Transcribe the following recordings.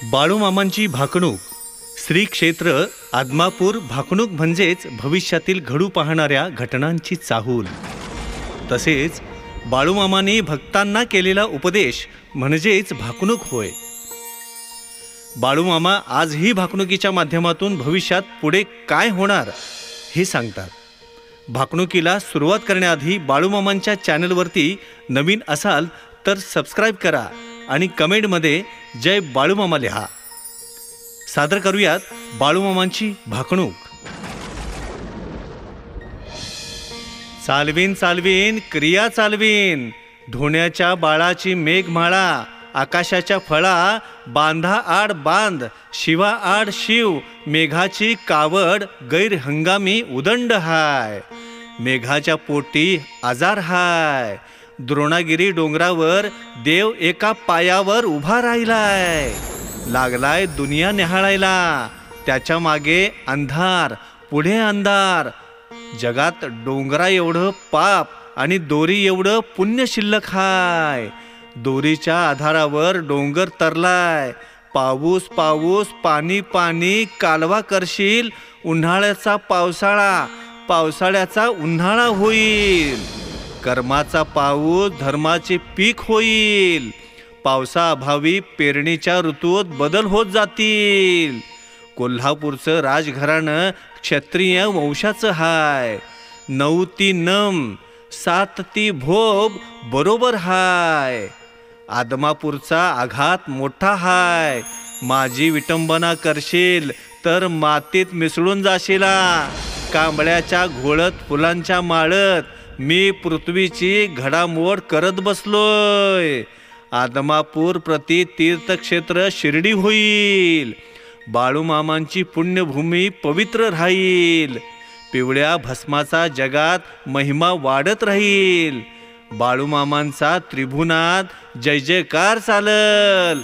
बाळूमामांची भाकणूक. श्री क्षेत्र आदमापूर भाकणूक म्हणजेच भविष्यातील घडू पाहणाऱ्या घटनांची चाहूल. तसेच बाळूमामांनी भक्तांना केलेला उपदेश म्हणजेच भाकणूक होय. बाळूमामा आजही भाकणुकीच्या माध्यमातून भविष्यात पुढे काय होणार हे सांगतात. भाकणुकीला सुरुवात करण्याआधी बाळूमामांच्या चॅनलवरती नवीन असाल तर सबस्क्राईब करा आणि कमेंटमध्ये जय बाळूमामा लिहा. सादर करूयात बाळूमामांची भाकणूक. चालवीन चालवीन क्रिया चालवीन, धोण्याच्या बाळाची मेघमाळा, आकाशाच्या फळा, बांधा आड बांध, शिवा आड शिव, मेघाची कावड गैरहंगामी उदंड हाय. मेघाच्या पोटी आजार हाय, द्रोणागिरी डोंगरावर देव एका पायावर उभा राहिलाय. लागलाय दुनिया निहाळायला, त्याच्या मागे अंधार पुढे अंधार. जगात डोंगरा एवढं पाप आणि दोरी एवढं पुण्य शिल्लक हाय. दोरीच्या आधारावर डोंगर तरलाय. पाऊस पाऊस पाणी पाणी कालवा करशील, उन्हाळ्याचा पावसाळा पावसाळ्याचा उन्हाळा होईल. कर्माचा पाऊस धर्माचे पीक होईल. पावसाअभावी पेरणीच्या ऋतूत बदल होत जातील. कोल्हापूरचं राजघराणं क्षत्रिय वंशाचं हाय. 9 ती नम 7 ती भोब बरोबर हाय. आदमापूरचा आघात मोठा हाय. माझी विटंबना करशील तर मातीत मिसळून जाशीला. कांबळ्याच्या घोळत फुलांच्या माळत मी पृथ्वीची घडामोड करत बसलोय. आदमापूर प्रति तीर्थक्षेत्र शिर्डी होईल. बाळूमामांची पुण्यभूमी पवित्र राहील. पिवळ्या भस्माचा जगात महिमा वाढत राहील. बाळूमामांचा त्रिभुवनात जय जयकार चालल.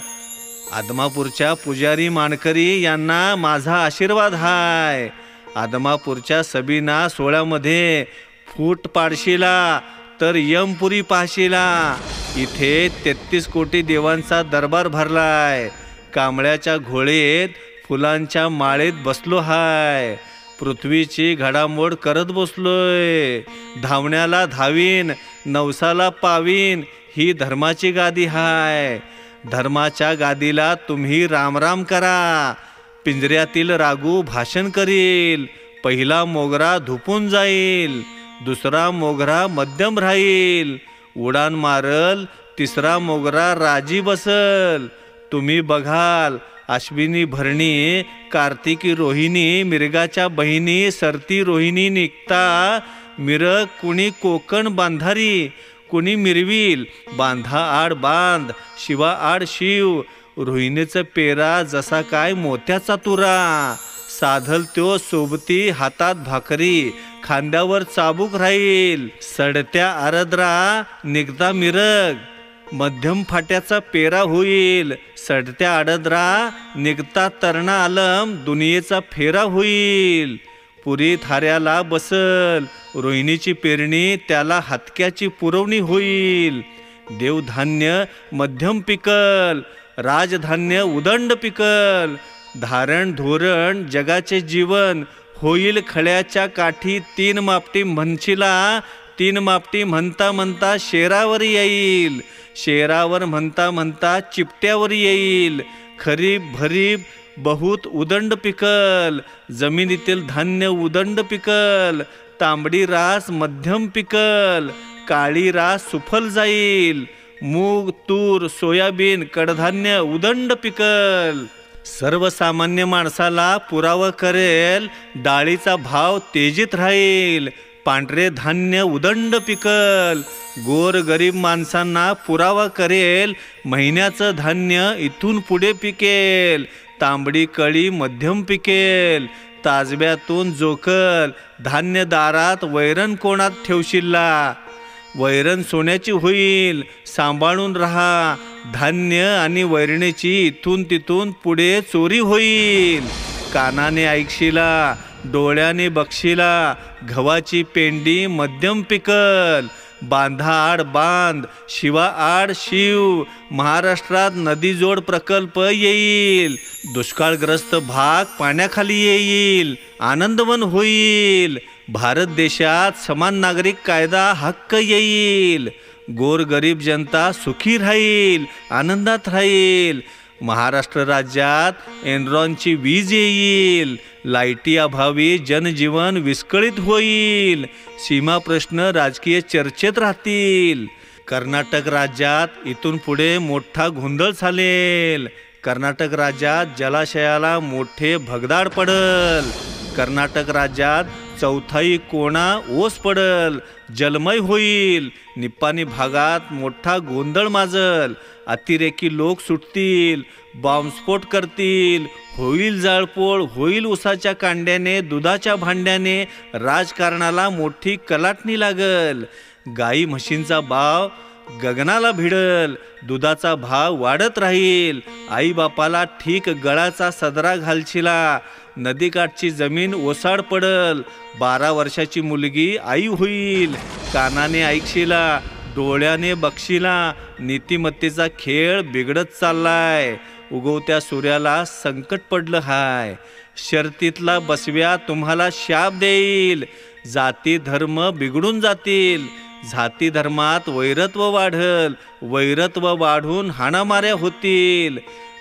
आदमापूरच्या पुजारी मानकरी यांना माझा आशीर्वाद हाय. आदमापूरच्या सबीना सोहळ्यामध्ये फूट पाडशीला तर यमपुरी पाहशीला. इथे 33 कोटी देवांचा दरबार भरलाय. कांबळ्याच्या घोळेत फुलांच्या माळेत बसलो हाय. पृथ्वीची घडामोड करत बसलोय. धावण्याला धावीन, नवसाला पावीन, ही धर्माची गादी हाय. धर्माच्या गादीला तुम्ही रामराम करा. पिंजऱ्यातील रागू भाषण करील. पहिला मोगरा धुपून जाईल, दुसरा मोगरा मध्यम राहील. उडान मारल, तिसरा मोगरा राजी बसल. तुम्ही बघाल अश्विनी भरणी, कार्तिकी रोहिणी, मिरगाच्या बहिणी सरती रोहिणी निघता. मिरग कुणी कोकण बांधारी, कुणी मिरवील. बांधा आड बांध, शिवा आड शिव. रोहिणीचं पेरा जसा काय मोत्याचा तुरा. साधल त्यो सोबती हातात भाकरी, खांद्यावर चाबूक राहील. सडत्या आरद्रा निघता मिरग, मध्यम फाट्याचा पेरा होईल. सडत्या आडद्रा निघता तरणा आलम, दुनियेचा फेरा होईल. पुरी थाऱ्याला बसल, रोहिणीची पेरणी त्याला हातक्याची पुरवणी होईल. देवधान्य मध्यम पिकल, राजधान्य उदंड पिकल. धारण धोरण जगाचे जीवन होईल खळ्याच्या काठी. 3 मापटी म्हणशीला, 3 मापटी म्हणता म्हणता शेरावर येईल. शेरावर म्हणता म्हणता चिपट्यावर येईल. खरीप भरीप बहुत उदंड पिकल. जमिनीतील धान्य उदंड पिकल. तांबडी रास मध्यम पिकल. काळी रास सुफल जाईल. मूग तूर सोयाबीन कडधान्य उदंड पिकल. सर्वसामान्य माणसाला पुरावा करेल. डाळीचा भाव तेजीत राहील. पांढरे धान्य उदंड पिकल. गोर गरीब माणसांना पुरावा करेल. महिन्याचं धान्य इथून पुढे पिकेल. तांबडी कळी मध्यम पिकेल. ताजब्यातून जोकल. धान्य दारात वैरण कोणात ठेवशीला. वैरण सोन्याची होईल. सांभाळून राहा. धान्य आणि वैरणीची इथून तिथून पुढे चोरी होईल. कानाने ऐकशीला, डोळ्याने बघशीला. गव्हाची पेंडी मध्यम पिकल. बांधाआड बांध, शिवाआड शिव. महाराष्ट्रात नदीजोड प्रकल्प येईल. दुष्काळग्रस्त भाग पाण्याखाली येईल. आनंदवन होईल. भारत देशात समान नागरिक कायदा हक्क येईल. गोरगरीब जनता सुखी राहील, आनंदात राहील. महाराष्ट्र राज्यात एनरॉनची वीज येईल. लाईटी अभावी जनजीवन विस्कळीत होईल. सीमा प्रश्न राजकीय चर्चेत राहतील. कर्नाटक राज्यात इथून पुढे मोठा गोंधळ चालेल. कर्नाटक राज्यात जलाशयाला मोठे भगदाड पडल. कर्नाटक राज्यात चौथाई कोणा ओस पडल. जलमय होईल. निप्पाणी भागात मोठा गोंधळ माजल. अतिरेकी लोक सुटतील, बॉम्बस्फोट करतील, होईल जाळपोळ, होईल उसाच्या कांड्याने, दुधाच्या भांड्याने. राजकारणाला मोठी कलाटणी लागल. गाई म्हशींचा भाव गगनाला भिडल. दुधाचा भाव वाढत राहील. आईबापाला ठीक गळाचा सदरा घालशिला. नदीकाठची जमीन ओसाड पडल. 12 वर्षाची मुलगी आई होईल. कानाने ऐकशिला, डोळ्याने बघशिला. नीतिमत्तेचा खेळ बिघडत चाललाय. उगवत्या सूर्याला संकट पडलं हाय. शर्तीतला बसव्या तुम्हाला शाप देईल. जाती धर्म बिघडून जातील. जाती धर्मात वैरत्व वाढल. वैरत्व वाढून हाणामाऱ्या होतील.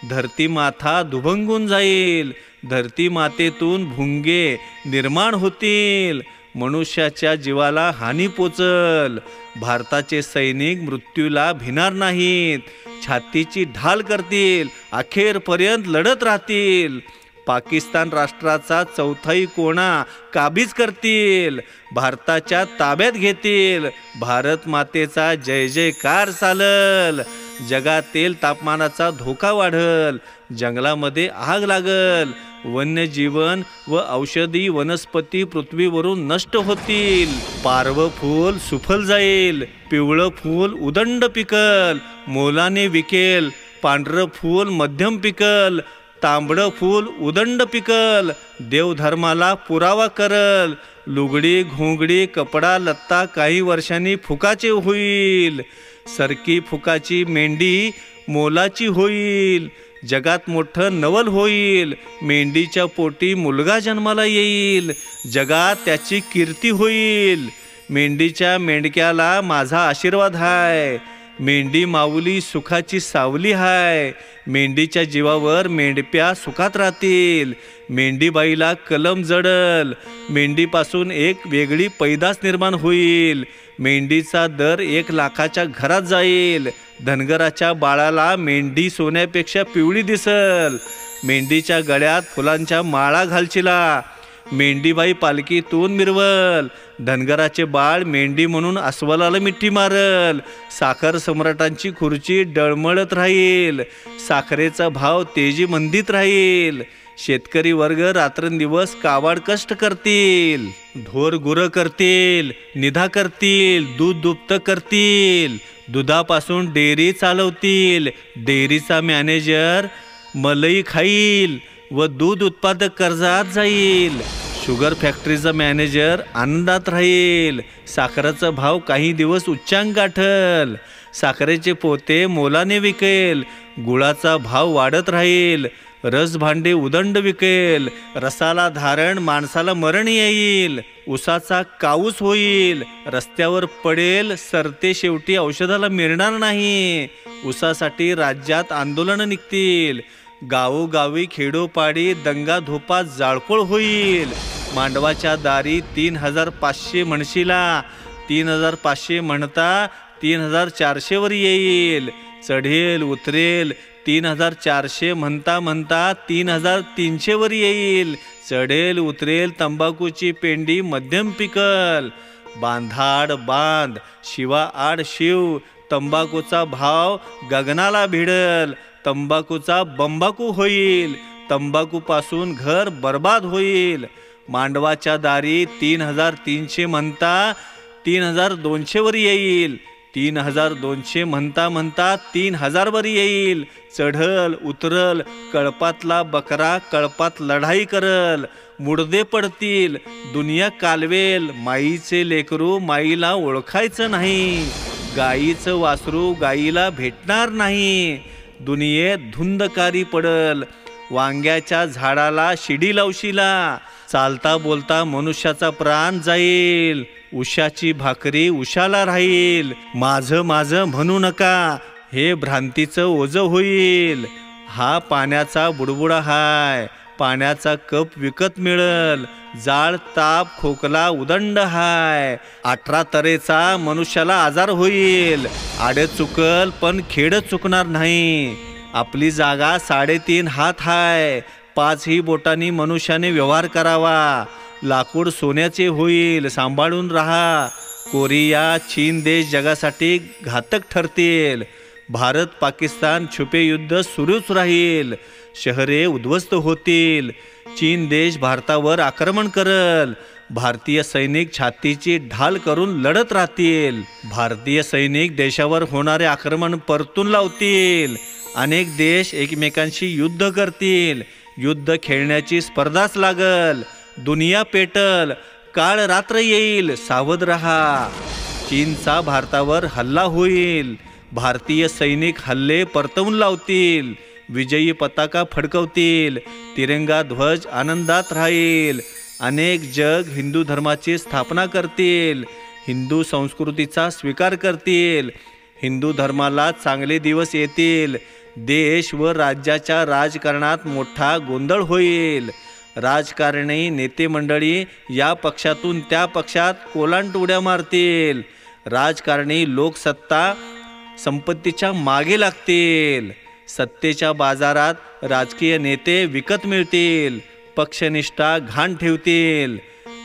धरती माथा दुभंगून जाईल. धरती मातेतून भुंगे निर्माण होतील. मनुष्याच्या जीवाला हानी पोचल. भारताचे सैनिक मृत्यूला भिणार नाहीत. छातीची ढाल करतील. अखेरपर्यंत लढत राहतील. पाकिस्तान राष्ट्राचा चौथाई कोणा काबीज करतील. भारताच्या ताब्यात घेतील. भारत मातेचा जय जयकार चालल. जगातील तापमानाचा धोका वाढल. जंगलामध्ये आग लागल. वन्यजीवन व औषधी वनस्पती पृथ्वीवरून नष्ट होतील. पारवं फूल सुफल जाईल. पिवळं फूल उदंड पिकल, मोलाने विकेल. पांढरं फूल मध्यम पिकल. तांबडं फूल उदंड पिकल. देवधर्माला पुरावा करल. लुगडी घोंगडी कपडा लत्ता काही वर्षांनी फुकाचे होईल. सरकी फुकाची मेंढी मोलाची होईल. जगात मोठं नवल होईल. मेंढीच्या पोटी मुलगा जन्माला येईल. जगात त्याची कीर्ती होईल. मेंढीच्या मेंढक्याला माझा आशीर्वाद हाय. मेंढी माऊली सुखाची सावली हाय. मेंढीच्या जीवावर मेंढप्या सुखात राहतील. मेंढीबाईला कलम जडल. मेंढीपासून एक वेगळी पैदास निर्माण होईल. मेंढीचा दर 1 लाखाच्या घरात जाईल. धनगराच्या बाळाला मेंढी सोन्यापेक्षा पिवळी दिसल. मेंढीच्या गळ्यात फुलांच्या माळा घालशिला. मेंढीबाई पालखीतून मिरवल. धनगराचे बाळ मेंढी म्हणून अस्वलाला मिठी मारल. साखर सम्राटांची खुर्ची डळमळत राहील. साखरेचा भाव तेजी मंदीत राहील. शेतकरी वर्ग रात्रंदिवस काबाड कष्ट करतील. ढोर गुरं करतील, निधा करतील, दूध दुभतं करतील. दुधापासून डेअरी चालवतील. डेअरीचा मॅनेजर मलई खाईल व दूध उत्पादक कर्जात जाईल. शुगर फॅक्टरीचा मॅनेजर आनंदात राहील. साखरेचा भाव काही दिवस उच्चांक गाठल. साखरेचे पोते मोलाने विकेल. गुळाचा भाव वाढत राहील. रसभांडे उदंड विकेल. रसाला धारण माणसाला मरण येईल. उसाचा काऊस होईल. रस्त्यावर पडेल. सरते शेवटी औषधाला मिळणार नाही. उसासाठी राज्यात आंदोलन निघतील. गावोगावी खेडोपाडी दंगा धोपा जाळपोळ होईल. मांडवाच्या दारी 3500 म्हणशीला. 3500 म्हणता 3400 वर येईल. चढेल उतरेल. 3400 म्हणता म्हणता 3300 वर येईल. चढेल उतरेल. तंबाखूची पेंडी मध्यम पिकल. बांधाड बांध, शिवाआड शिव. तंबाखूचा भाव गगनाला भिडल. तंबाखूचा बंबाकू होईल. तंबाखूपासून घर बर्बाद होईल. मांडवाच्या दारी 3300 म्हणता 3200 वर येईल. 3,200 म्हणता म्हणता 3,000 वर येईल. चढल उतरल, कळपातला बकरा कळपात लढाई करल. मुडदे पडतील, दुनिया कालवेल. माईचे लेकरू माईला ओळखायचं नाही. गाईचं वासरू गाईला भेटणार नाही. दुनियेत धुंदकारी पडल. वांग्याच्या झाडाला शिडी लावशीला. चालता बोलता मनुष्याचा प्राण जाईल. उशाची भाकरी उशाला राहील. माझं माझं म्हणू नका, हे भ्रांतीचं ओझं होईल. हा पाण्याचा बुडबुडा हाय, पाण्याचा कप विकत मिळल. जाळ ताप खोकला उदंड हाय. 18 तऱ्हेचा मनुष्याला आजार होईल. आडे चुकल पण खेड चुकणार नाही. आपली जागा 3.5 हात हाय. 5ही बोटांनी मनुष्याने व्यवहार करावा. लाकूड सोन्याचे होईल, सांभाळून राहा. कोरिया चीन देश जगासाठी घातक ठरतील. भारत पाकिस्तान छुपे युद्ध सुरूच राहील. शहरे उद्ध्वस्त होतील. चीन देश भारतावर आक्रमण करल. भारतीय सैनिक छातीची ढाल करून लढत राहतील. भारतीय सैनिक देशावर होणारे आक्रमण परतून लावतील. अनेक देश एकमेकांशी युद्ध करतील. युद्ध खेळण्याची स्पर्धाच लागल. दुनिया पेटल. काळ रात्र येईल, सावध रहा. चीनचा भारतावर हल्ला होईल. भारतीय सैनिक हल्ले परतवून लावतील. विजयी पताका फडकवतील. तिरंगा ध्वज आनंदात राहील. अनेक जग हिंदू धर्माची स्थापना करतील. हिंदू संस्कृतीचा स्वीकार करतील. हिंदू धर्माला चांगले दिवस येतील. देश व राज्याच्या राजकारणात मोठा गोंधळ होईल. राजकारणी नेते मंडळी या पक्षातून त्या पक्षात कोलांट उड्या मारतील. राजकारणी लोकसत्ता संपत्तीच्या मागे लागतील. सत्तेच्या बाजारात राजकीय नेते विकत मिळतील. पक्षनिष्ठा घाण ठेवतील.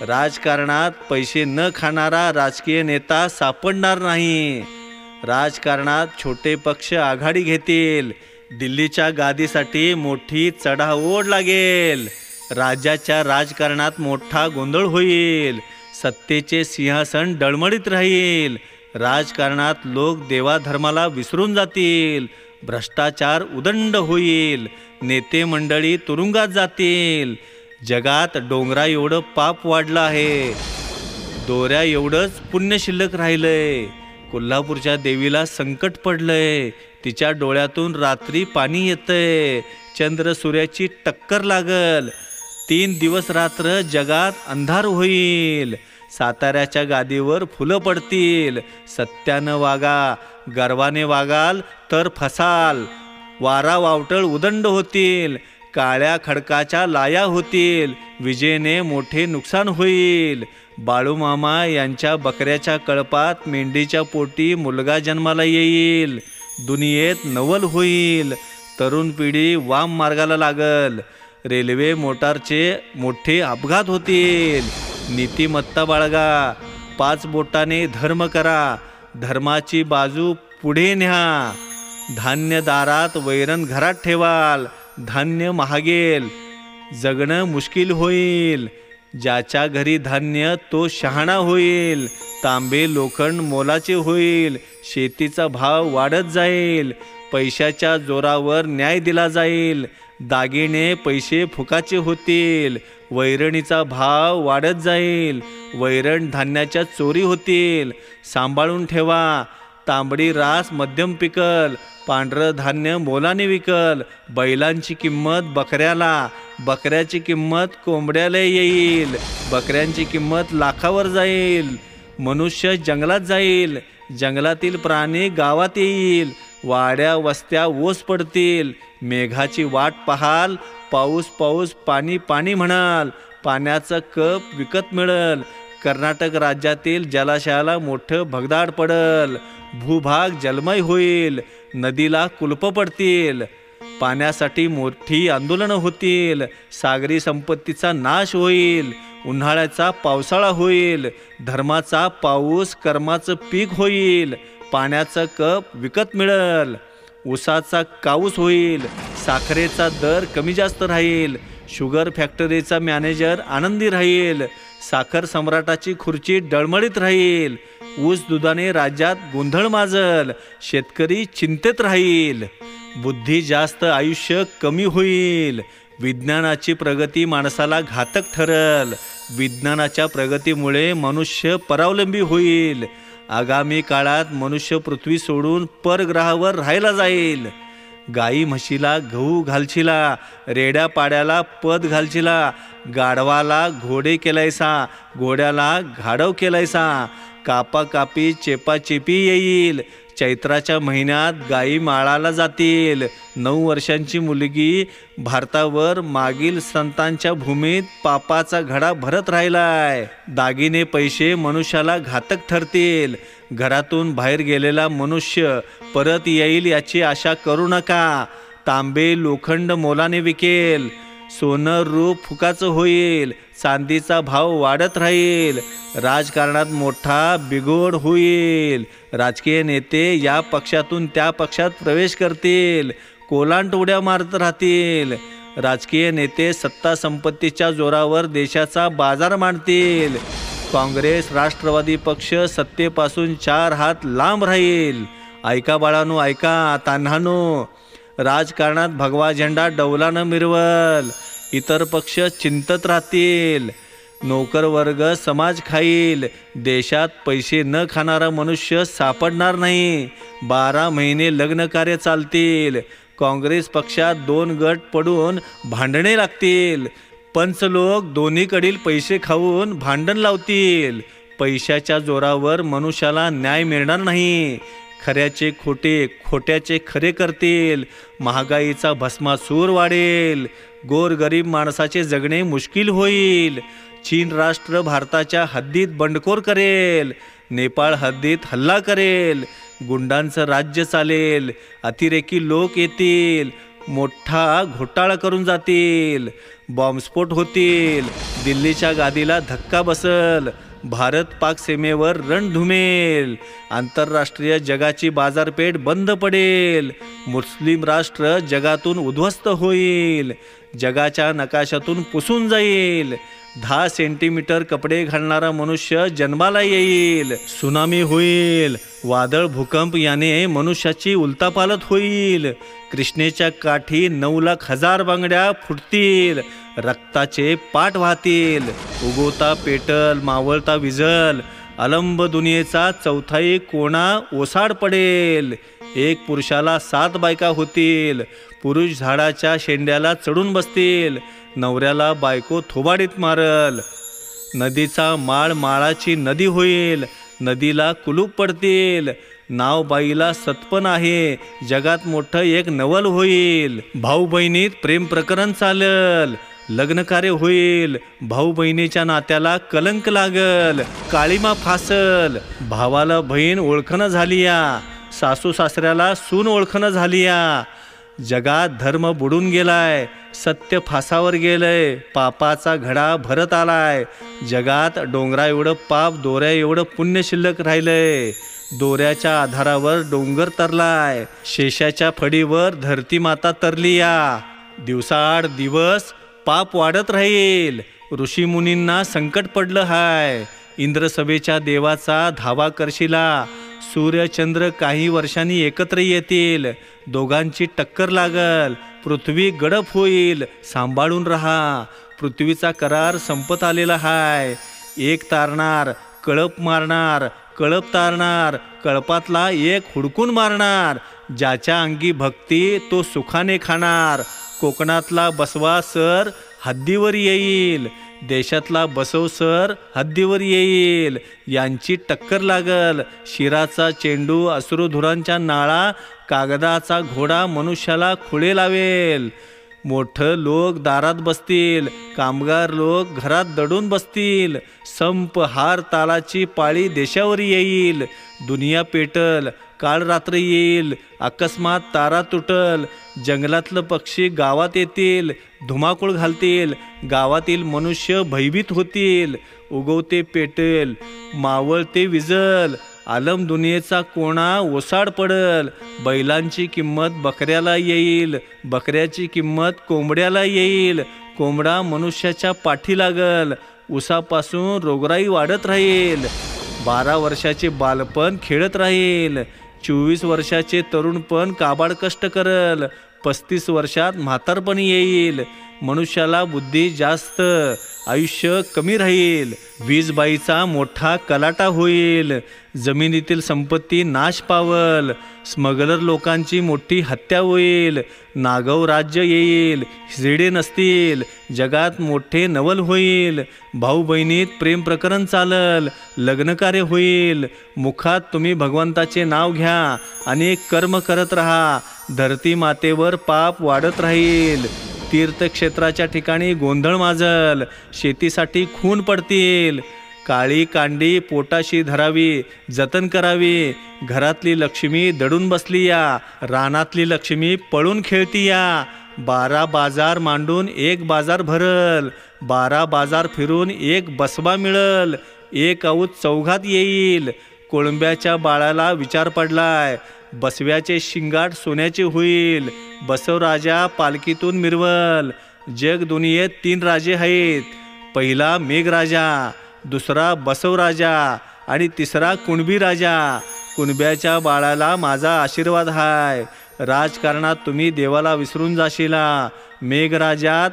राजकारणात पैसे न खाणारा राजकीय नेता सापडणार नाही. राजकारणात छोटे पक्ष आघाडी घेतील. दिल्लीच्या गादीसाठी मोठी चढाओढ लागेल. राज्याच्या राजकारणात मोठा गोंधळ होईल. सत्तेचे सिंहासन डळमळीत राहील. राजकारणात लोक देवाधर्माला विसरून जातील. भ्रष्टाचार उदंड होईल. नेते मंडळी तुरुंगात जातील. जगात डोंगरा एवढं पाप वाढलं आहे. दोऱ्या एवढंच पुण्य शिल्लक राहिलंय. कोल्हापूरच्या देवीला संकट पडलंय. तिच्या डोळ्यातून रात्री पाणी येतंय. चंद्र सूर्याची टक्कर लागल. 3 दिवस रात्र जगात अंधार होईल. साताऱ्याच्या गादीवर फुलं पडतील. सत्यानं वागा, गर्वाने वागाल तर फसाल. वारा वावटळ उदंड होतील. काळ्या खडकाच्या लाया होतील. विजेने मोठे नुकसान होईल. बाळूमामा यांच्या बकऱ्याच्या कळपात मेंढीच्या पोटी मुलगा जन्माला येईल. दुनियेत नवल होईल. तरुण पिढी वाम मार्गाला लागल. रेल्वे मोटारचे मोठे अपघात होतील. नीतिमत्ता बाळगा. 5 बोटाने धर्म करा. धर्माची बाजू पुढे न्या. धान्य दारात, वैरण घरात ठेवाल. धान्य महागेल. जगणं मुश्किल होईल. ज्याच्या घरी धान्य तो शहाणा होईल. तांबे लोखंड मोलाचे होईल. शेतीचा भाव वाढत जाईल. पैशाच्या जोरावर न्याय दिला जाईल. दागिने पैसे फुकाचे होतील. वैरणीचा भाव वाढत जाईल. वैरण धान्याच्या चोरी होतील. सांभाळून ठेवा. तांबडी रास मध्यम पिकल. पांढरं धान्य मोलाने विकल. बैलांची किंमत बकऱ्याला, बकऱ्याची किंमत कोंबड्याला येईल. बकऱ्यांची किंमत लाखावर जाईल. मनुष्य जंगलात जाईल. जंगलातील प्राणी गावात येईल. वाड्या वस्त्या ओस पडतील. मेघाची वाट पाहाल. पाऊस पाऊस पाणी पाणी म्हणाल. पाण्याचं कप विकत मिळल. कर्नाटक राज्यातील जलाशयाला मोठं भगदाड पडल. भूभाग जलमय होईल. नदीला कुलप पडतील. पाण्यासाठी मोठी आंदोलनं होतील. सागरी संपत्तीचा नाश होईल. उन्हाळ्याचा पावसाळा होईल. धर्माचा पाऊस कर्माचं पीक होईल. पाण्याचं कप विकत मिळल. ऊसाचा काऊस होईल. साखरेचा दर कमी जास्त राहील. शुगर फॅक्टरीचा मॅनेजर आनंदी राहील. साखर सम्राटाची खुर्ची डळमळीत राहील, ऊस दुधाने राज्यात गोंधळ माजल, शेतकरी चिंतेत राहील, बुद्धी जास्त आयुष्य कमी होईल, विज्ञानाची प्रगती माणसाला घातक ठरल, विज्ञानाच्या प्रगतीमुळे मनुष्य परावलंबी होईल, आगामी काळात मनुष्य पृथ्वी सोडून परग्रहावर राहायला जाईल, गाई म्हशीला गहू घालशिला, रेड्या पाड्याला पद घालशिला, गाढवाला घोडे केलायसा, घोड्याला घाडव केलायसा, कापाकापी चेपाचेपी येईल, चैत्राच्या महिन्यात गायी माळाला जातील, 9 वर्षांची मुलगी भारतावर मागील संतांच्या भूमीत पापाचा घडा भरत राहिलाय, दागिने पैसे मनुष्याला घातक ठरतील, घरातून बाहेर गेलेला मनुष्य परत येईल याची आशा करू नका, तांबे लोखंड मोलाने विकेल, सोनं रूप फुकाचं होईल, चांदीचा भाव वाढत राहील, राजकारणात मोठा बिघोड होईल, राजकीय नेते या पक्षातून त्या पक्षात प्रवेश करतील, कोलांट उड्या मारत राहतील, राजकीय नेते सत्ता संपत्तीच्या जोरावर देशाचा बाजार मांडतील, काँग्रेस राष्ट्रवादी पक्ष सत्तेपासून 4 हात लांब राहील. ऐका बाळांनो, ऐका तान्हानो, राजकारणात भगवा झेंडा डौलानं मिरवल, इतर पक्ष चिंतत राहतील, नोकर वर्ग समाज खाईल, देशात पैसे न खाणारा मनुष्य सापडणार नाही, 12 महिने लग्न कार्य चालतील, काँग्रेस पक्षात 2 गट पडून भांडणे लागतील, पंच लोक दोन्हीकडील पैसे खाऊन भांडण लावतील, पैशाच्या जोरावर मनुष्याला न्याय मिळणार नाही, खऱ्याचे खोटे खोट्याचे खरे करतील, महागाईचा भस्मासूर वाढेल, गोरगरीब माणसाचे जगणे मुश्किल होईल, चीन राष्ट्र भारताच्या हद्दीत बंडखोर करेल, नेपाळ हद्दीत हल्ला करेल, गुंडांचं राज्य चालेल, अतिरेकी लोक येतील, मोठा घोटाळा करून जातील, बॉम्बस्फोट होतील, दिल्लीच्या गादीला धक्का बसल, भारत पाक सीमेवर रण धुमेल, आंतरराष्ट्रीय जगाची बाजारपेठ बंद पडेल, मुस्लिम राष्ट्र जगातून उद्ध्वस्त होईल, जगाच्या नकाशातून पुसून जाईल, 10 सेंटीमीटर कपडे घालणारा मनुष्य जन्माला येईल, सुनामी होईल, वादळ भूकंप याने मनुष्याची उलतापालत होईल, कृष्णेच्या काठी 9 लाख हजार बांगड्या फुटतील, रक्ताचे पाट वाहतील, उगवता पेटल मावळता विजल, अलंब दुनियेचा 1/4 कोणा ओसाड पडेल, एक पुरुषाला 7 बायका होतील, पुरुष झाडाच्या शेंड्याला चढून बसतील, नवऱ्याला बायको थोबाडीत मारल, नदीचा माळ माळाची नदी होईल, नदीला कुलूप पडतील, नाव बाईला सत्पन आहे, जगात मोठं एक नवल होईल, भाऊ बहिणीत प्रेम प्रकरण चालल, लग्न कार्य होईल, भाऊ बहिणीच्या नात्याला कलंक लागल, काळीमा फासल, भावाला बहीण ओळखणं झालीया, सासू सासऱ्याला सून ओळखणं झालीया, जगात धर्म बुडून गेलाय, सत्य फासावर गेलंय, पापाचा घडा भरत आलाय, जगात डोंगरा एवढं पाप दोऱ्या एवढं पुण्य शिल्लक राहिलंय, दोऱ्याच्या आधारावर डोंगर तरलाय, शेषाच्या फडीवर धरती माता तरलीया, दिवसाआड दिवस पाप वाढत राहील, ऋषीमुनींना संकट पडलं हाय, इंद्रसभेच्या देवाचा धावा करशिला, सूर्यचंद्र काही वर्षांनी एकत्र येतील, दोघांची टक्कर लागल, पृथ्वी गडप होईल, सांभाळून राहा, पृथ्वीचा करार संपत आलेला हाय, एक तारणार कळप मारणार, कळप तारणार, कळपातला एक हुडकून मारणार, ज्याच्या अंगी भक्ती तो सुखाने खाणार, कोकणातला बसवा सर हद्दीवर येईल, देशातला बसव सर हद्दीवर येईल, यांची टक्कर लागल, शिराचा चेंडू अश्रुधुरांच्या नाळा, कागदाचा घोडा मनुष्याला खुळे लावेल, मोठं लोक दारात बसतील, कामगार लोक घरात दडून बसतील, संप हार तालाची पाळी देशावर येईल, दुनिया पेटल, काळ रात्र येईल, अकस्मात तारा तुटल, जंगलातलं पक्षी गावात येतील, धुमाकूळ घालतील, गावातील मनुष्य भयभीत होतील, उगवते पेटेल, मावळते विजल, आलम दुनियेचा कोणा ओसाड पडल, बैलांची किंमत बकऱ्याला येईल, बकऱ्याची किंमत कोंबड्याला येईल, कोंबडा मनुष्याच्या पाठी लागल, उसापासून रोगराई वाढत राहील. 12 वर्षाचे बालपण खेळत राहील. 24 वर्षाचे तरुणपण काबाड कष्ट करल. 35 वर्षात म्हातारपण येईल. मनुष्याला बुद्धी जास्त, आयुष्य कमी राहील. वीजबाईचा मोठा कलाटा होईल. जमिनीतील संपत्ती नाश पावल. स्मगलर लोकांची मोठी हत्या होईल. नागव राज्य येईल. हिजडे नसतील. जगात मोठे नवल होईल. भाऊ बहिणीत प्रेम प्रकरण चालल. लग्नकार्य होईल. मुखात तुम्ही भगवंताचे नाव घ्या. अनेक कर्म करत राहा. धरती मातेवर पाप वाढत राहील. तीर्थक्षेत्राच्या ठिकाणी गोंधळ माजल. शेतीसाठी खून पडतील. काळी कांडी पोटाशी धरावी, जतन करावी. घरातली लक्ष्मी दडून बसली या. रानातली लक्ष्मी पळून खेळती या. 12 बाजार मांडून 1 बाजार भरल. 12 बाजार फिरून 1 बसबा मिळल. 1 आऊत चौघात येईल. कोळंब्याच्या बाळाला विचार पडलाय. बसव्याचे शिंगाट सोन्याचे होईल. बसवराजा पालखीतून मिरवल. जग दुनियेत 3 राजे आहेत. पहिला मेघराजा, दुसरा बसवराजा आणि तिसरा कुणबी राजा. कुणब्याच्या बाळाला माझा आशीर्वाद हाय. राजकारणात तुम्ही देवाला विसरून जाशीला. मेघराजात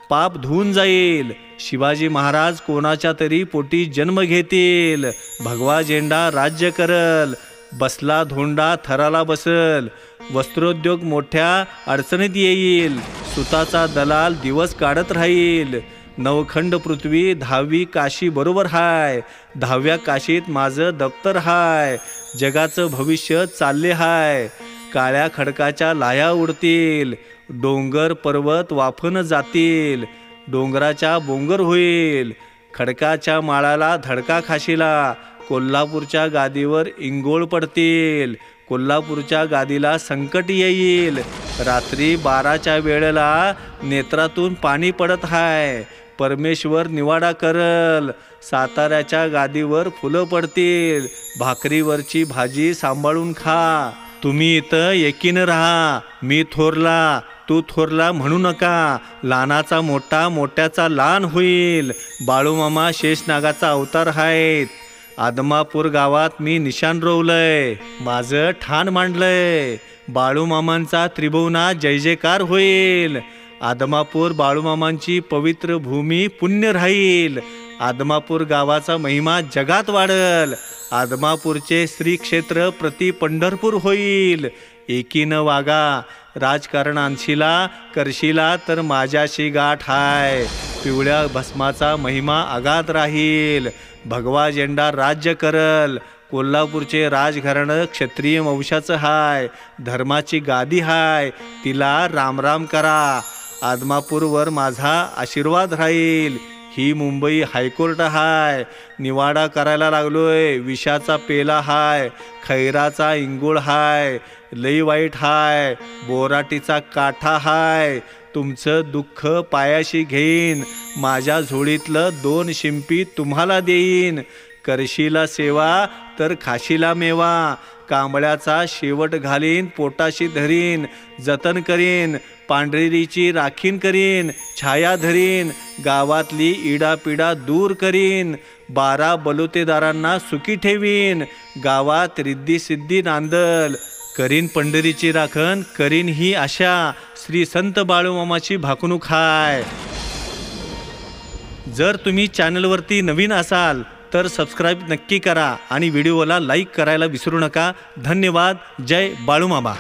पाप धुवून जाईल. शिवाजी महाराज कोणाच्या तरी पोटी जन्म घेतील. भगवा झेंडा राज्य करल. बसला धोंडा थराला बसल. वस्त्रोद्योग मोठ्या अडचणीत येईल. सुताचा दलाल दिवस काढत राहील. नवखंड पृथ्वी 10वी काशी बरोबर हाय. 10व्या काशीत माझं दप्तर हाय. जगाचं भविष्य चालले हाय. काळ्या खडकाच्या लाया उडतील. डोंगर पर्वत वाफन जातील. डोंगराच्या बोंगर होईल. खडकाच्या माळाला धडका खाशीला. कोल्हापूरच्या गादीवर इंगोळ पडतील. कोल्हापूरच्या गादीला संकट येईल. रात्री 12च्या वेळेला नेत्रातून पाणी पडत हाय. परमेश्वर निवाडा करल. साताऱ्याच्या गादीवर फुलं पडतील. भाकरीवरची भाजी सांभाळून खा. तुम्ही इथं एकीनं राहा. मी थोरला, तू थोरला म्हणू नका. लहानाचा मोठा, मोठ्याचा लहान होईल. बाळूमामा शेषनागाचा अवतार आहेत. आदमापूर गावात मी निशाण रोवलंय. माझं ठाण मांडलंय. बाळूमामांचा त्रिभुवनात जय जयकार होईल. आदमापूर बाळूमामांची पवित्र भूमी पुण्य राहील. आदमापूर गावाचा महिमा जगात वाढल. आदमापूरचे श्री क्षेत्र प्रति पंढरपूर होईल. एकीनं वागा. राजकारण आणशीला करशीला तर माझ्याशी गाठ हाय. पिवळ्या भस्माचा महिमा अगाध राहील. भगवा झेंडा राज्य करल. कोल्हापूरचे राजघराणं क्षत्रिय वंशाचं हाय. धर्माची गादी हाय. तिला रामराम करा. आदमापूरवर माझा आशीर्वाद राहील. ही मुंबई हायकोर्ट हाय. निवाडा करायला लागलोय. विषाचा पेला हाय. खैराचा इंगुळ हाय. लई वाईट हाय. बोराटीचा काठा हाय. तुमचं दुःख पायाशी घेईन. माझ्या झोळीतलं 2 शिंपी तुम्हाला देईन. करशीला सेवा तर खाशीला मेवा. कांबळ्याचा शेवट घालीन. पोटाशी धरीन. जतन करीन. पांढरीची राखीन करीन. छाया धरीन. गावातली इडापिडा दूर करीन. 12 बलुतेदारांना सुखी ठेवीन. गावात रिद्धी सिद्धी नांदल. करीन पंढरीची राखण. करीन ही आशा. श्री संत बाळूमामाची भाकणूक हाय. जर तुम्ही चॅनलवरती नवीन असाल तर सबस्क्राईब नक्की करा आणि व्हिडिओला लाईक करायला विसरू नका. धन्यवाद. जय बाळूमामा.